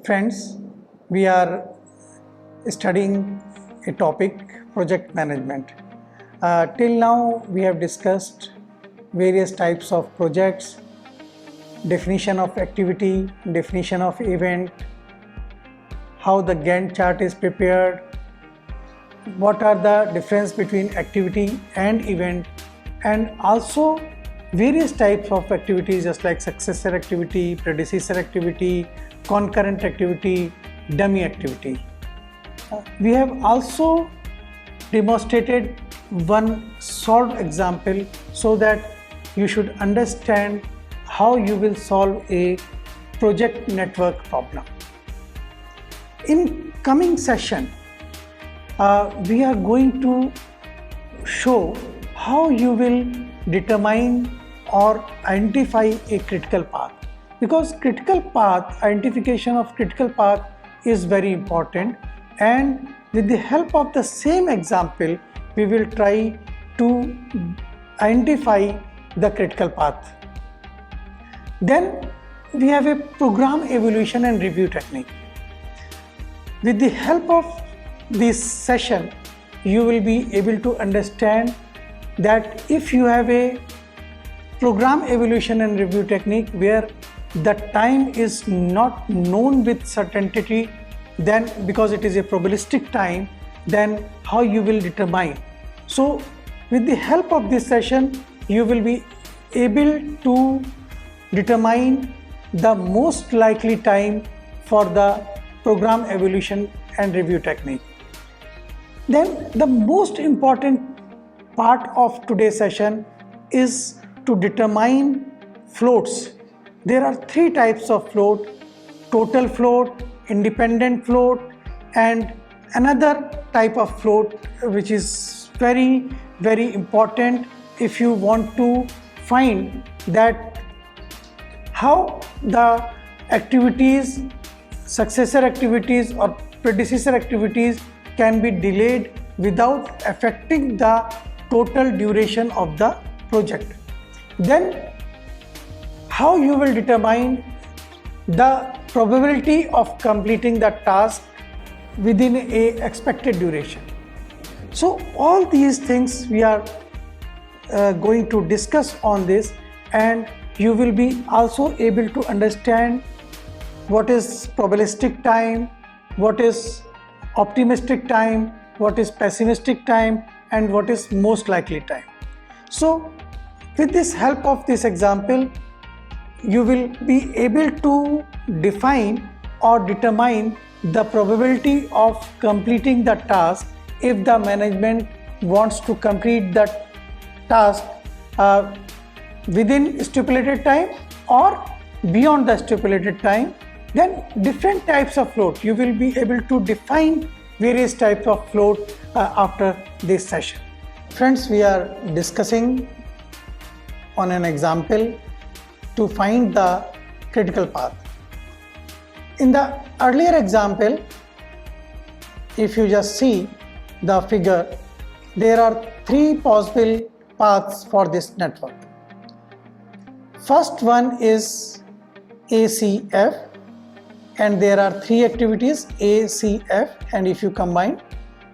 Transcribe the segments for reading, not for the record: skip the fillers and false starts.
Friends, we are studying a topic, project management. Till now we have discussed various types of projects, definition of activity, definition of event, how the Gantt chart is prepared, what are the difference between activity and event, and also various types of activities just like successor activity, predecessor activity, concurrent activity, dummy activity. We have also demonstrated one solved example so that you should understand how you will solve a project network problem. In coming session, we are going to show how you will determine or identify a critical path, because identification of critical path is very important, and with the help of the same example we will try to identify the critical path. Then we have a program evaluation and review technique. With the help of this session you will be able to understand that if you have a program evaluation and review technique where the time is not known with certainty, then because it is a probabilistic time, then how you will determine. So with the help of this session you will be able to determine the most likely time for the program evaluation and review technique. Then the most important part of today's session is to determine floats. There are three types of float: total float, independent float, and another type of float which is very important if you want to find that how the activities, successor activities or predecessor activities can be delayed without affecting the total duration of the project. Then how you will determine the probability of completing the task within a expected duration. So all these things we are going to discuss on this, and you will be also able to understand what is probabilistic time, what is optimistic time, what is pessimistic time, and what is most likely time. So with this help of this example you will be able to define or determine the probability of completing the task if the management wants to complete that task within stipulated time or beyond the stipulated time. Then different types of float, you will be able to define various types of float after this session. Friends, we are discussing on an example to find the critical path. In the earlier example, if you just see the figure, there are three possible paths for this network. First one is ACF, and there are three activities ACF, and if you combine,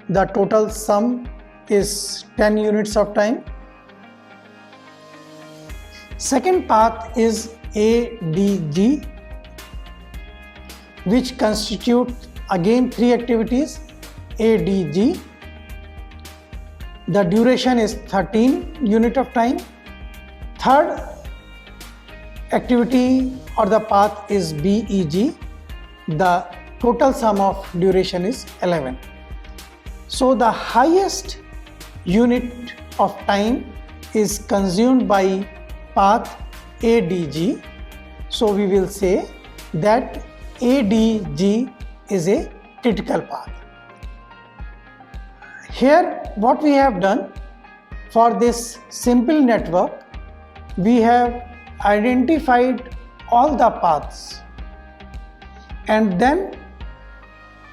the total sum is 10 units of time. Second path is ADG, which constitute again three activities ADG. The duration is 13 unit of time. Third activity or the path is BEG. The total sum of duration is 11. So the highest unit of time is consumed by path ADG. So we will say that ADG is a critical path. Here what we have done for this simple network, we have identified all the paths, and then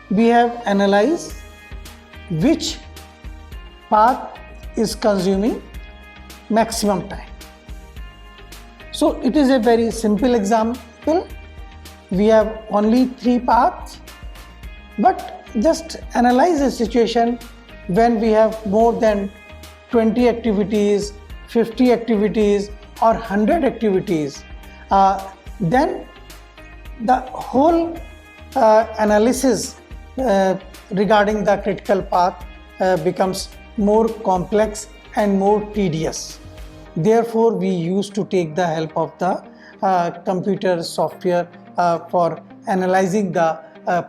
we have analyzed which path is consuming maximum time. So it is a very simple example we have only 3 paths, but just analyze the situation when we have more than 20 activities, 50 activities or 100 activities. Then the whole analysis regarding the critical path becomes more complex and more tedious. Therefore, we used to take the help of the computer software for analyzing the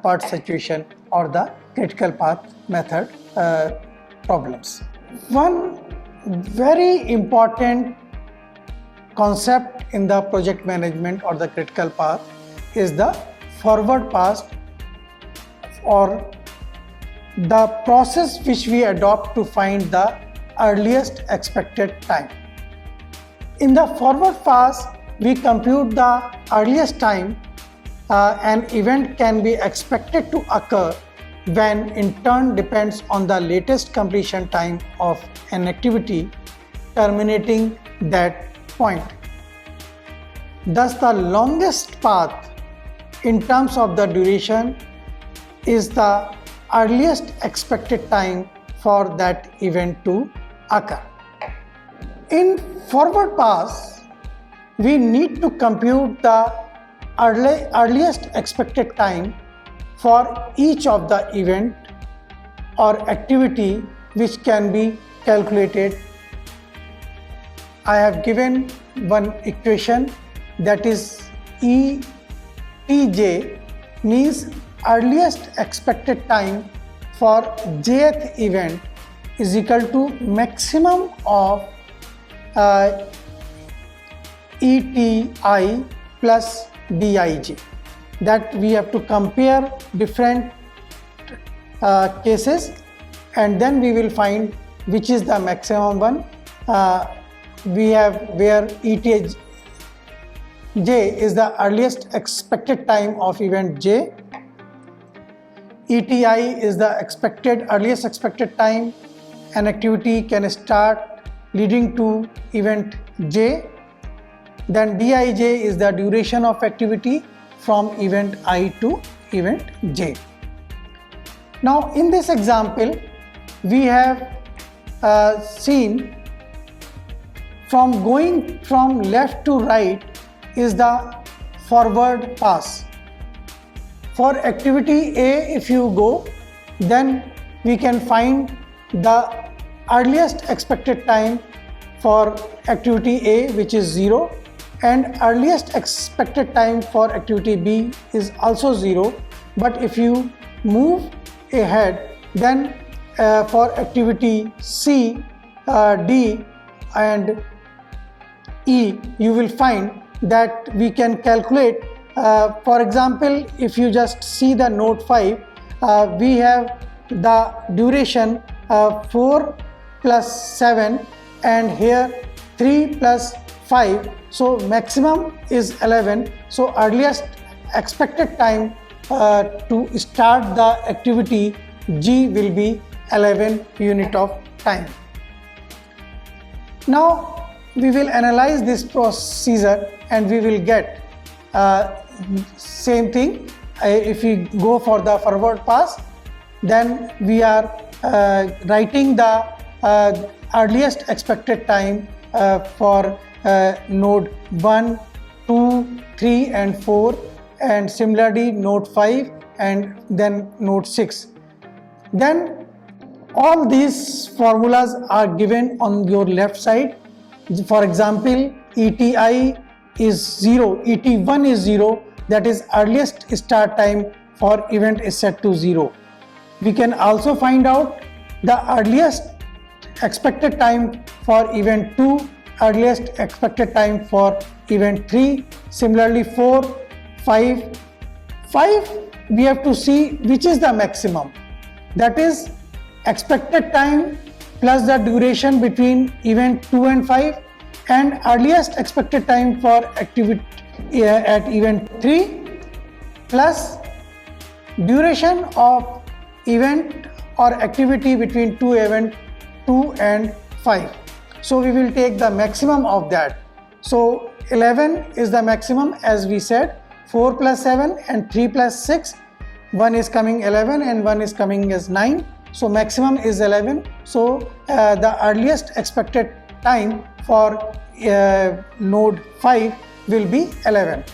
part situation or the critical path method problems. One very important concept in the project management or the critical path is the forward pass, or the process which we adopt to find the earliest expected time. In the forward pass, we compute the earliest time an event can be expected to occur when in turn depends on the latest completion time of an activity terminating that point. Thus, the longest path in terms of the duration is the earliest expected time for that event to occur. In forward pass, we need to compute the earliest expected time for each of the event or activity which can be calculated. I have given one equation, that is ETJ means earliest expected time for jth event is equal to maximum of ETI plus DIJ. That we have to compare different cases and then we will find which is the maximum one. We have where ETJ is the earliest expected time of event J, ETI is the earliest expected time an activity can start leading to event J, then Dij is the duration of activity from event I to event J. Now in this example we have seen from going from left to right is the forward pass. For activity A, if you go, then we can find the earliest expected time for activity A, which is 0, and earliest expected time for activity B is also 0. But if you move ahead, then for activity C, D and E, you will find that we can calculate. For example, if you just see the note 5, we have the duration 4 plus 7 and here 3 plus 5, so maximum is 11. So earliest expected time to start the activity G will be 11 unit of time. Now we will analyze this procedure and we will get same thing. If we go for the forward pass, then we are writing the earliest expected time for node 1, 2, 3 and 4, and similarly node 5 and then node 6. Then all these formulas are given on your left side. For example, ETI is 0, ET1 is 0, that is earliest start time for event is set to 0. We can also find out the earliest expected time for event 2, earliest expected time for event 3, similarly 4, 5. 5 we have to see which is the maximum, that is expected time plus the duration between event 2 and 5 and earliest expected time for activity at event 3 plus duration of event or activity between event 2 and 5. So we will take the maximum of that. So 11 is the maximum as we said 4 plus 7 and 3 plus 6, one is coming 11 and one is coming as 9. So maximum is 11. So the earliest expected time for node 5 will be 11.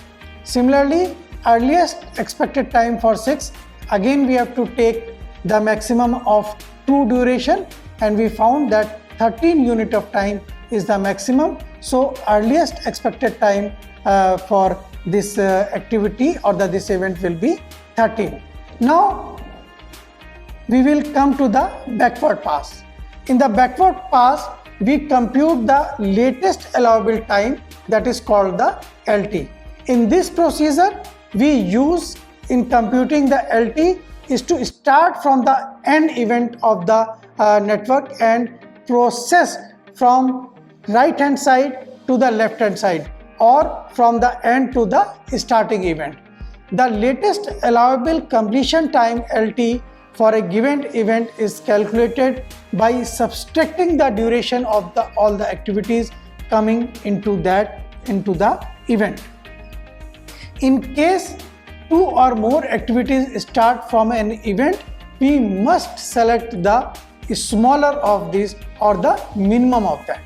Similarly, earliest expected time for 6, again we have to take the maximum of 2 duration, and we found that 13 unit of time is the maximum. So earliest expected time for this activity or this event will be 13. Now we will come to the backward pass. In the backward pass, we compute the latest allowable time, that is called the LT. In this procedure, we use in computing the LT is to start from the end event of the network and process from right hand side to the left hand side, or from the end to the starting event. The latest allowable completion time LT for a given event is calculated by subtracting the duration of all the activities coming into the event. In case 2 or more activities start from an event, we must select the smaller of these or the minimum of that.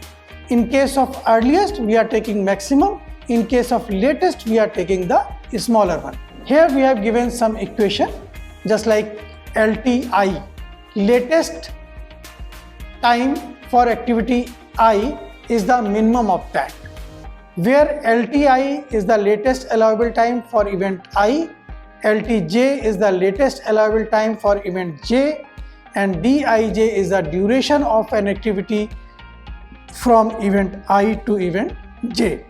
In case of earliest, we are taking maximum. In case of latest, we are taking the smaller one. Here we have given some equation, just like LTI, latest time for activity I is the minimum of that, where LTI is the latest allowable time for event I, LTJ is the latest allowable time for event J, and Dij is the duration of an activity from event I to event J.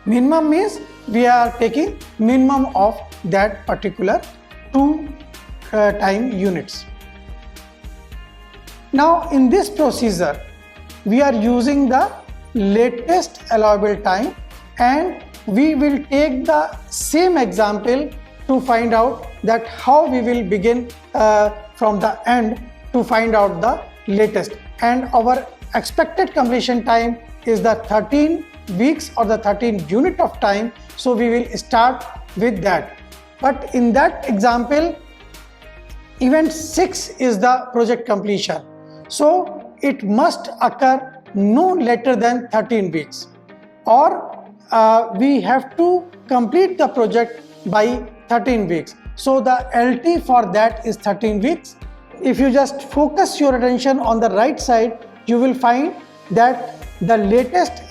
Minimum means we are taking minimum of that particular 2 time units. Now in this procedure, we are using the latest allowable time, and we will take the same example to find out that how we will begin from the end to find out the latest. And our expected completion time is the 13 weeks or the 13 unit of time, so we will start with that. But in that example, event 6 is the project completion, so it must occur no later than 13 weeks, or we have to complete the project by 13 weeks. So the LT for that is 13 weeks. If you just focus your attention on the right side, you will find that the latest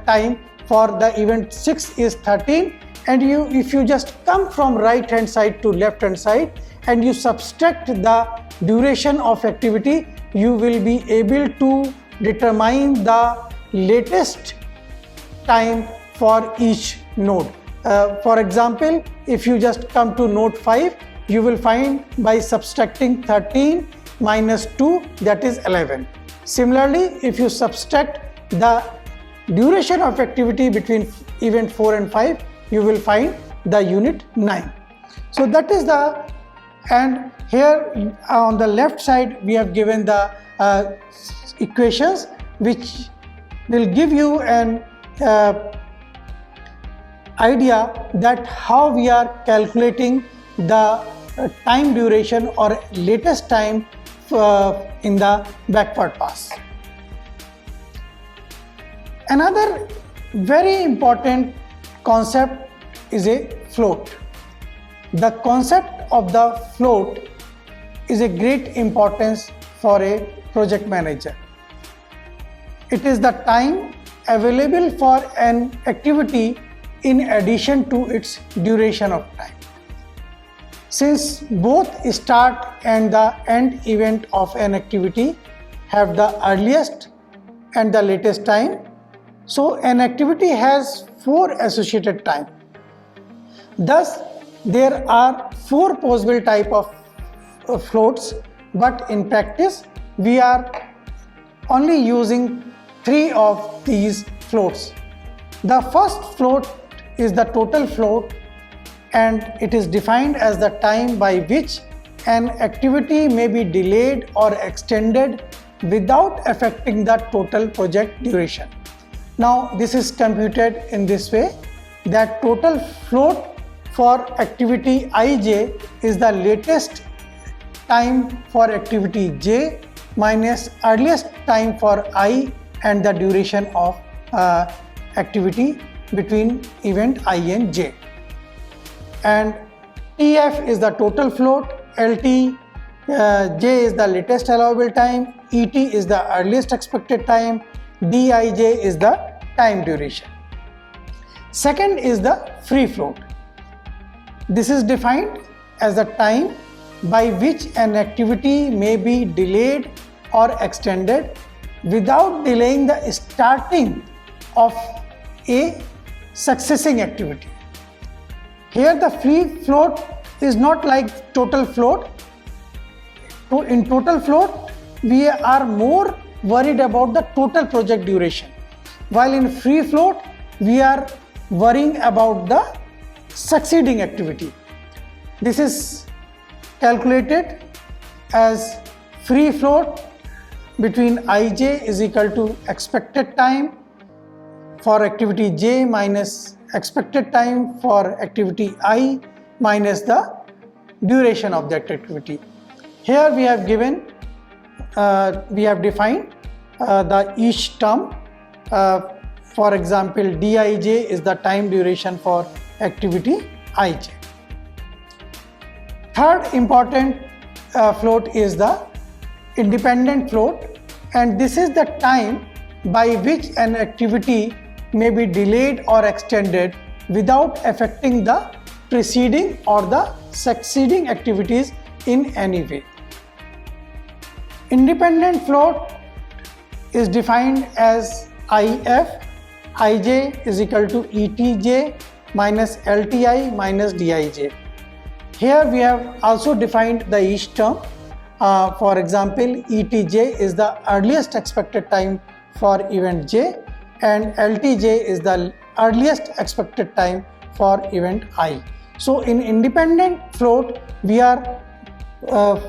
time for the event 6 is 13, and if you just come from right hand side to left hand side and you subtract the duration of activity, you will be able to determine the latest time for each node. For example, if you just come to node 5, you will find by subtracting 13 minus 2, that is 11. Similarly, if you subtract the duration of activity between event 4 and 5, you will find the unit 9. So that is the, and here on the left side we have given the equations which will give you an idea that how we are calculating the time duration or latest time in the backward pass. Another very important concept is a float. The concept of the float is a great importance for a project manager. It is the time available for an activity in addition to its duration of time. Since both start and the end event of an activity have the earliest and the latest time, so an activity has 4 associated time. Thus, there are 4 possible type of floats, but in practice we are only using 3 of these floats. The first float is the total float, and it is defined as the time by which an activity may be delayed or extended without affecting the total project duration. Now this is computed in this way. that total float for activity ij is the latest time for activity j minus earliest time for I and the duration of activity between event I and j. And TF is the total float, LT J is the latest allowable time, ET is the earliest expected time, Dij is the time duration. Second is the free float. This is defined as the time by which an activity may be delayed or extended without delaying the starting of a succeeding activity. Here the free float is not like total float. In total float, we are more worried about the total project duration, while in free float, we are worrying about the succeeding activity. This is calculated as free float between Ij is equal to expected time for activity j minus expected time for activity I minus the duration of that activity. Here we have given, we have defined the each term. For example, Dij is the time duration for activity Ij. Third important float is the independent float, and this is the time by which an activity may be delayed or extended without affecting the preceding or the succeeding activities in any way. Independent float is defined as IF, Ij is equal to ETJ minus LTI minus Dij. Here we have also defined the each term. For example, ETJ is the earliest expected time for event j and LTJ is the earliest expected time for event I. So in independent float, we are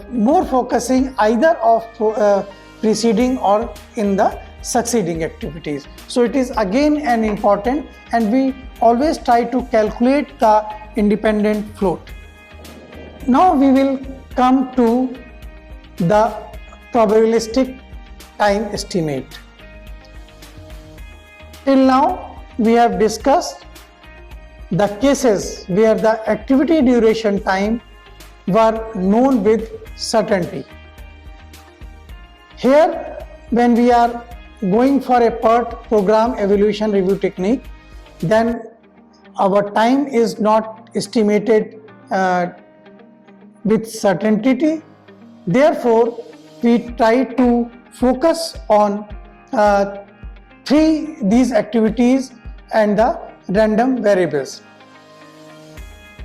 more focusing either of preceding or in the succeeding activities. So it is again an important, and we always try to calculate the independent float. Now we will come to the probabilistic time estimate. Till now we have discussed the cases where the activity duration time were known with certainty. Here, when we are going for a PERT, program evaluation review technique, then our time is not estimated with certainty. Therefore, we try to focus on these activities and the random variables.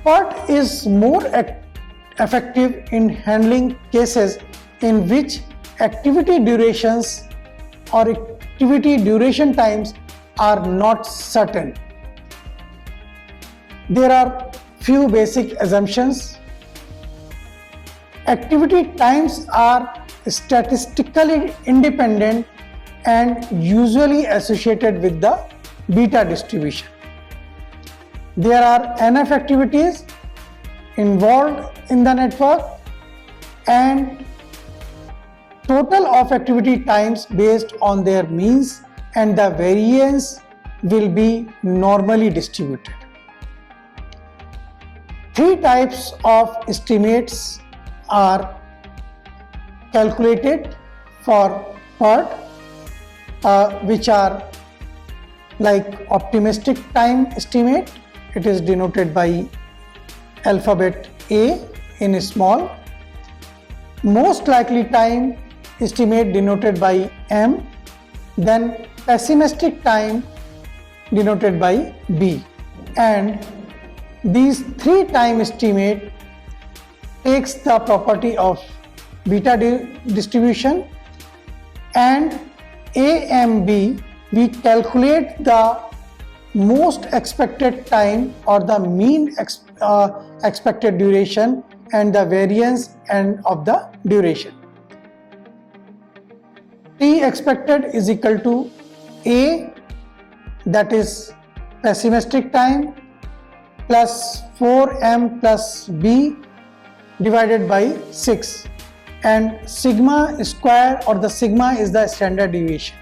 PERT is more effective in handling cases in which activity durations or activity duration times are not certain. There are few basic assumptions. Activity times are statistically independent and usually associated with the beta distribution. There are enough activities involved in the network, and total of activity times based on their means and the variance will be normally distributed. Three types of estimates are calculated for PERT, which are like optimistic time estimate. It is denoted by alphabet A in small. Most likely time estimate denoted by M. Then pessimistic time denoted by B. And these three time estimate takes the property of beta distribution, and A and B, we calculate the most expected time or the mean expected duration and the variance and of the duration. T expected is equal to A, that is pessimistic time plus 4m plus b divided by 6, and sigma square, or the sigma is the standard deviation,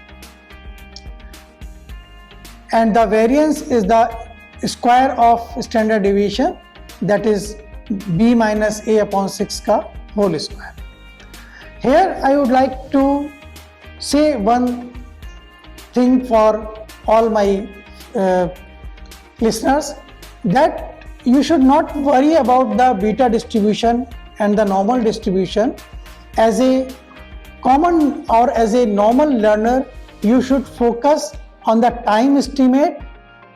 and the variance is the square of standard deviation, that is b minus a upon 6 ka whole square. Here I would like to say one thing for all my listeners, that you should not worry about the beta distribution and the normal distribution. As a common or as a normal learner, you should focus on the time estimate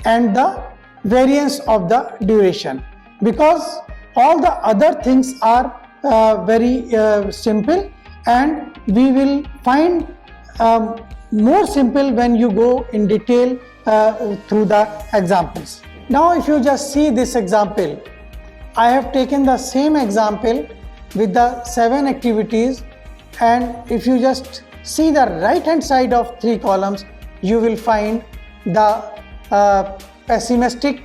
and the variance of the duration, because all the other things are very simple, and we will find more simple when you go in detail through the examples. Now if you just see this example, I have taken the same example with the 7 activities, and if you just see the right hand side of 3 columns, you will find the pessimistic,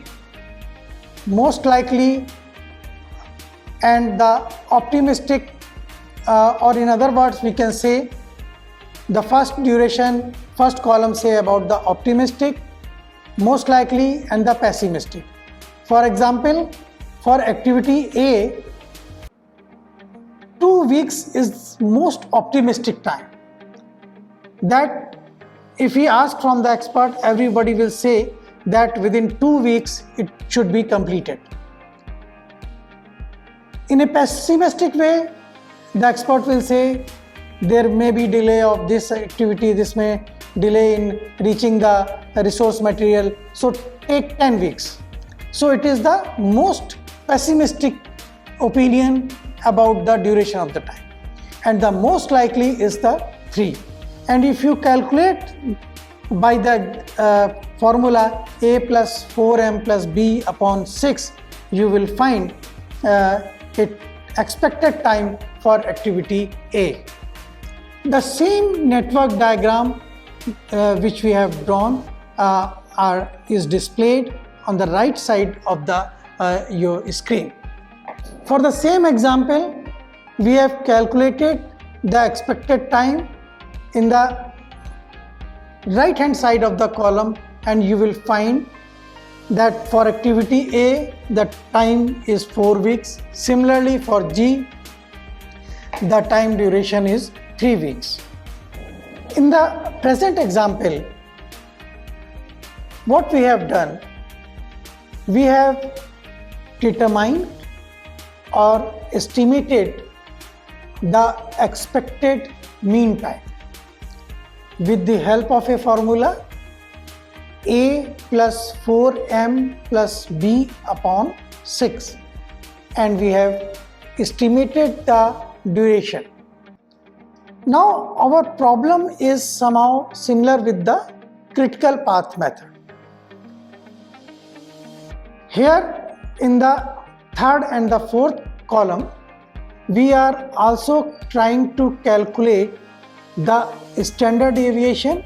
most likely, and the optimistic, or in other words we can say the first duration, first column say about the optimistic, most likely, and the pessimistic. For example, for activity A, 2 weeks is most optimistic time. That if we ask from the expert, everybody will say that within 2 weeks it should be completed. In a pessimistic way, the expert will say there may be delay of this activity, this may delay in reaching the resource material, so take 10 weeks. So it is the most pessimistic opinion about the duration of the time, and the most likely is the 3. And if you calculate by the formula a plus 4m plus b upon 6, you will find it expected time for activity A. The same network diagram which we have drawn is displayed on the right side of the your screen. For the same example, we have calculated the expected time in the right hand side of the column, and you will find that for activity A the time is 4 weeks. Similarly for G, the time duration is 3 weeks. In the present example, what we have done, we have determined or estimated the expected mean time with the help of a formula a plus 4m plus b upon 6, and we have estimated the duration. Now our problem is somehow similar with the critical path method. Here in the third and the fourth column, we are also trying to calculate the standard deviation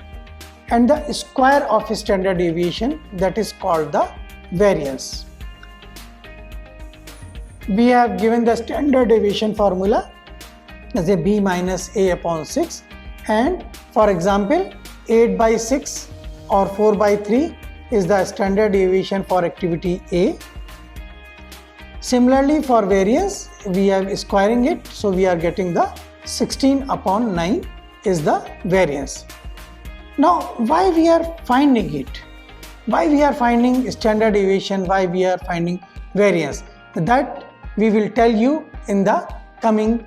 and the square of standard deviation, that is called the variance. We have given the standard deviation formula as a b minus a upon 6, and for example 8 by 6 or 4 by 3 is the standard deviation for activity A. Similarly for variance, we are squaring it, so we are getting the 16 upon 9 is the variance. Now why we are finding it? Why we are finding standard deviation? Why we are finding variance? That we will tell you in the coming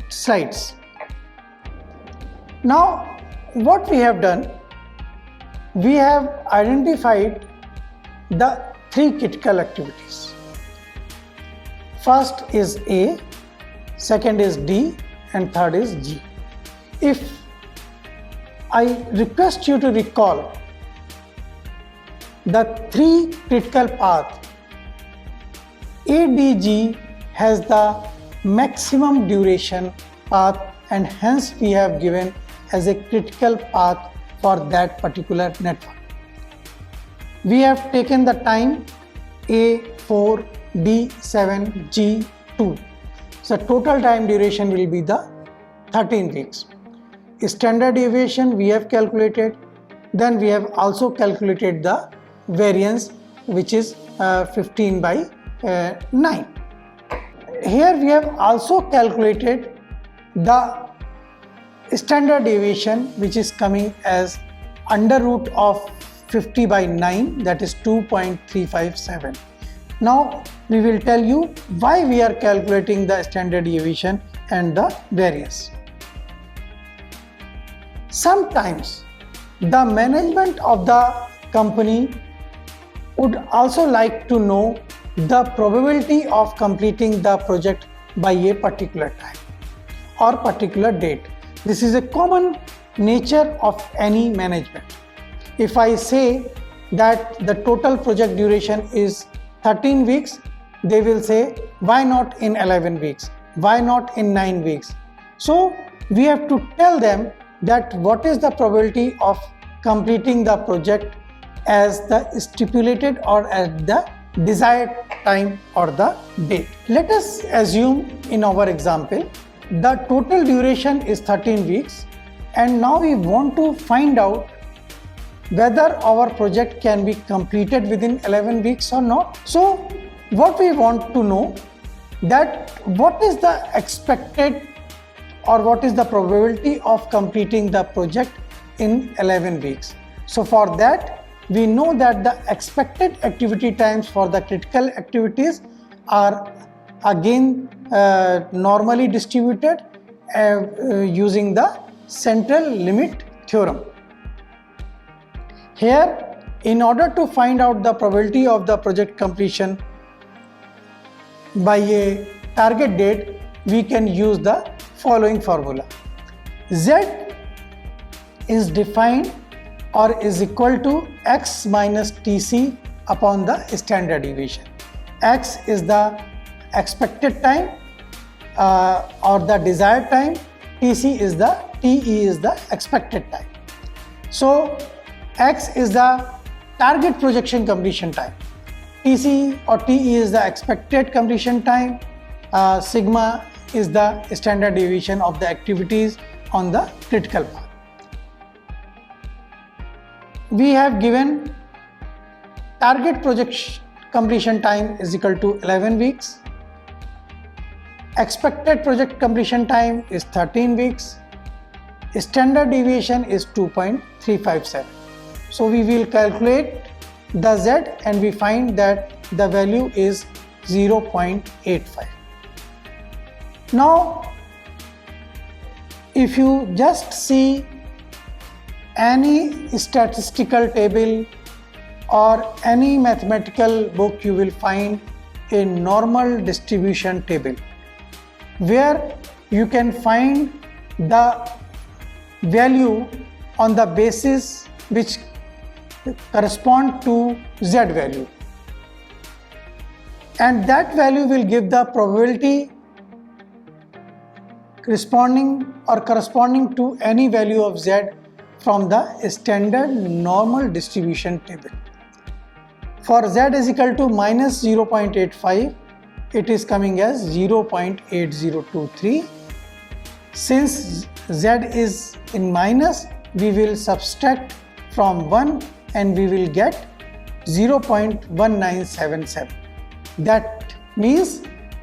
slides. Now what we have done, we have identified the 3 critical activities. First is A, second is D, and third is G. If I request you to recall the 3 critical paths, ADG has the maximum duration path, and hence we have given as a critical path for that particular network. we have taken the time A4, D7, G2. So total time duration will be the 13 weeks. Standard deviation we have calculated. Then we have also calculated the variance, which is 15 by 9. Here we have also calculated the standard deviation, which is coming as under root of 50 by 9, that is 2.357. Now we will tell you why we are calculating the standard deviation and the variance. Sometimes the management of the company would also like to know the probability of completing the project by a particular time or particular date. This is a common nature of any management. If I say that the total project duration is 13 weeks, they will say, why not in 11 weeks? Why not in 9 weeks? So we have to tell them that what is the probability of completing the project as the stipulated or at the desired time or the date. Let us assume in our example, the total duration is 13 weeks and now we want to find out whether our project can be completed within 11 weeks or not. So what we want to know that what is the expected or what is the probability of completing the project in 11 weeks. So for that we know that the expected activity times for the critical activities are again normally distributed using the central limit theorem. Here, in order to find out the probability of the project completion by a target date, we can use the following formula. Z is defined or is equal to x minus Tc upon the standard deviation. X is the expected time or the desired time, Te is the expected time. So X is the target projection completion time, Tc or Te is the expected completion time, sigma is the standard deviation of the activities on the critical path. We have given target project completion time is equal to 11 weeks, expected project completion time is 13 weeks, standard deviation is 2.357. So we will calculate the Z and we find that the value is 0.85. Now if you just see any statistical table or any mathematical book, you will find a normal distribution table where you can find the value on the basis which correspond to Z value, and that value will give the probability corresponding to any value of Z from the standard normal distribution table. For Z is equal to minus 0.85, it is coming as 0.8023. Since Z is in minus, we will subtract from 1 and we will get 0.1977. That means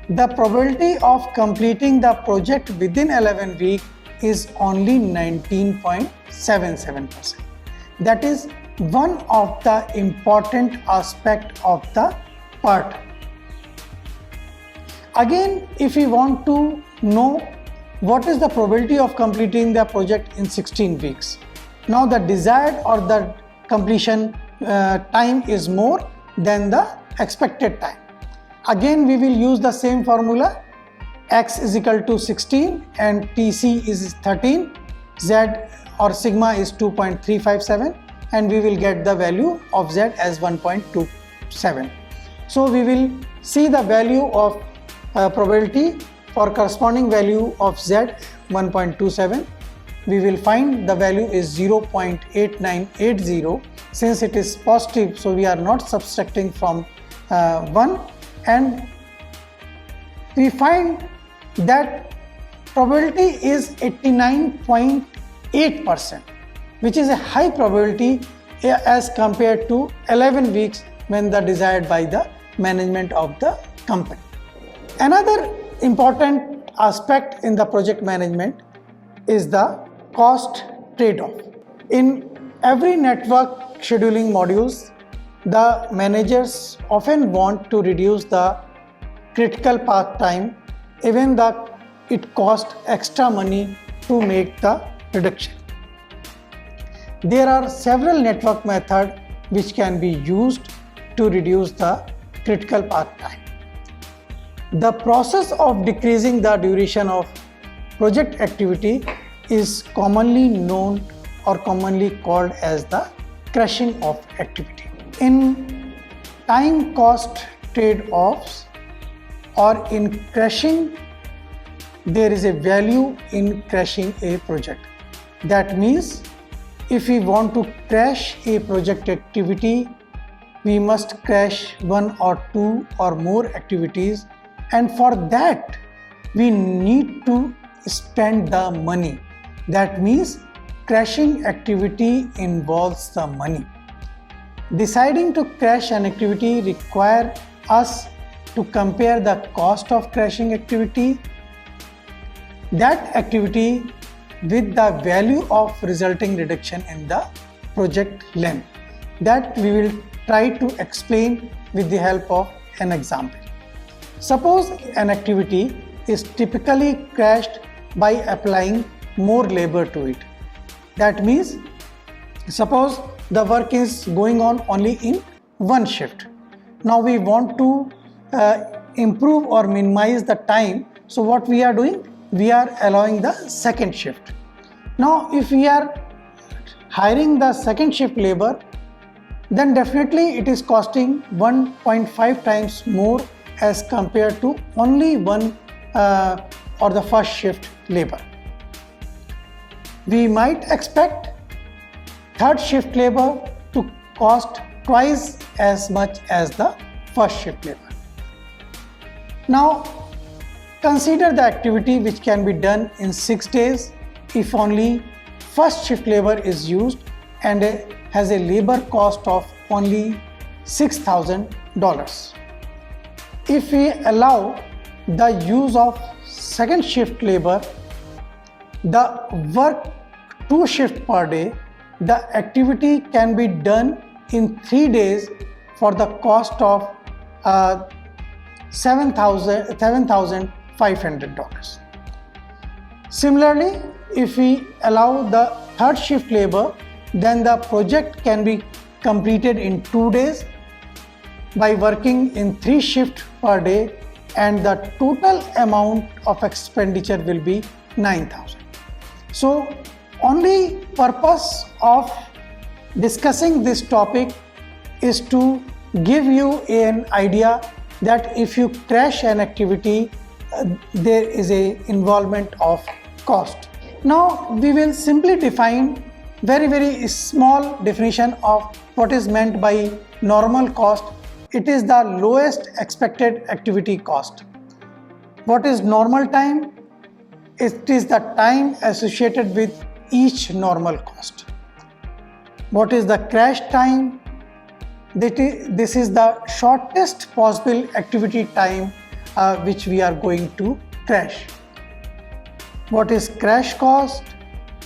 the probability of completing the project within 11 weeks is only 19.77%. That is one of the important aspect of the part. Again, if we want to know what is the probability of completing the project in 16 weeks. Now the desired or the completion time is more than the expected time. Again we will use the same formula. X is equal to 16 and Tc is 13, Z or sigma is 2.357 and we will get the value of Z as 1.27. So we will see the value of probability for corresponding value of Z 1.27. We will find the value is 0.8980 since it is positive, so we are not subtracting from 1, and we find that probability is 89.8%, which is a high probability as compared to 11 weeks when the desired by the management of the company. Another important aspect in the project management is the cost trade-off. In every network scheduling modules, the managers often want to reduce the critical path time, even though it costs extra money to make the reduction. There are several network methods which can be used to reduce the critical path time. The process of decreasing the duration of project activity is commonly known or commonly called as the crushing of activity. In time cost trade-offs or in crushing, there is a value in crashing a project. That means if we want to crash a project activity, we must crash 1 or 2 or more activities, and for that we need to spend the money. That means crashing activity involves the money. Deciding to crash an activity requires us to compare the cost of crashing activity, that activity, with the value of resulting reduction in the project length. That we will try to explain with the help of an example. Suppose an activity is typically crashed by applying more labor to it. That means, suppose the work is going on only in one shift. Now we want to improve or minimize the time. So what we are doing? We are allowing the second shift. Now if we are hiring the second shift labor, then definitely it is costing 1.5 times more as compared to only one or the first shift labor. We might expect third shift labor to cost twice as much as the first shift labor. Now consider the activity which can be done in 6 days if only first shift labor is used and has a labor cost of only $6,000. If we allow the use of second shift labor, the work 2 shifts per day, the activity can be done in 3 days for the cost of $7,500. Similarly, if we allow the third shift labor, then the project can be completed in 2 days by working in 3 shifts per day, and the total amount of expenditure will be 9,000. So only purpose of discussing this topic is to give you an idea that if you crash an activity, there is a involvement of cost. Now we will simply define very small definition of what is meant by normal cost. It is the lowest expected activity cost. What is normal time? It is the time associated with each normal cost. What is the crash time? This is the shortest possible activity time which we are going to crash. What is crash cost?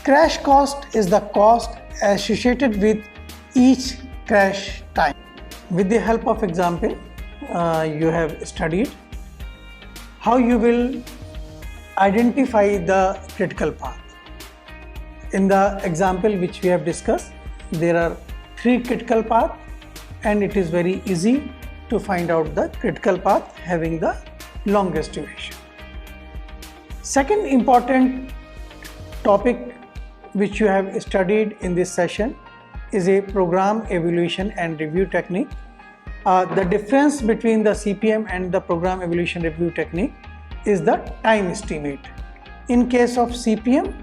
Crash cost is the cost associated with each crash time. With the help of example, you have studied how you will identify the critical path. In the example which we have discussed, there are 3 critical paths, and it is very easy to find out the critical path having the longest duration. Second important topic which you have studied in this session is a program evaluation and review technique. The difference between the CPM and the program evaluation review technique is the time estimate. In case of CPM,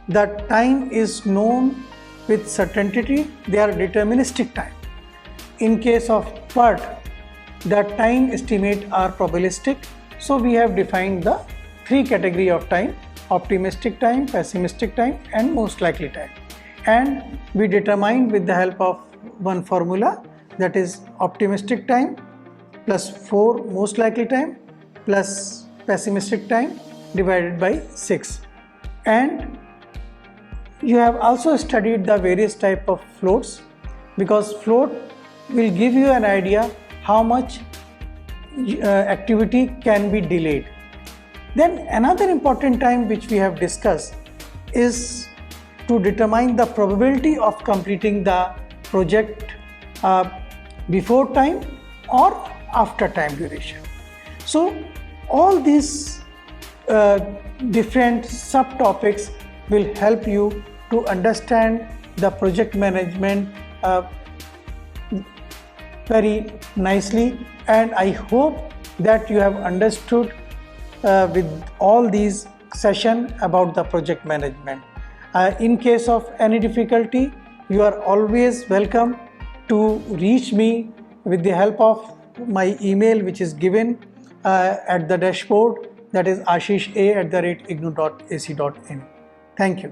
the time is known with certainty, they are deterministic time. In case of PERT, the time estimate are probabilistic. So we have defined the three category of time: optimistic time, pessimistic time, and most likely time. And we determine with the help of one formula, that is optimistic time plus 4 most likely time plus pessimistic time divided by 6. And you have also studied the various type of floats, because float will give you an idea how much activity can be delayed. Then another important time which we have discussed is to determine the probability of completing the project before time or after time duration. So all these different subtopics will help you to understand the project management very nicely, and I hope that you have understood with all these sessions about the project management. In case of any difficulty, you are always welcome to reach me with the help of my email, which is given at the dashboard, that is ashish@ignou.ac.in. Thank you.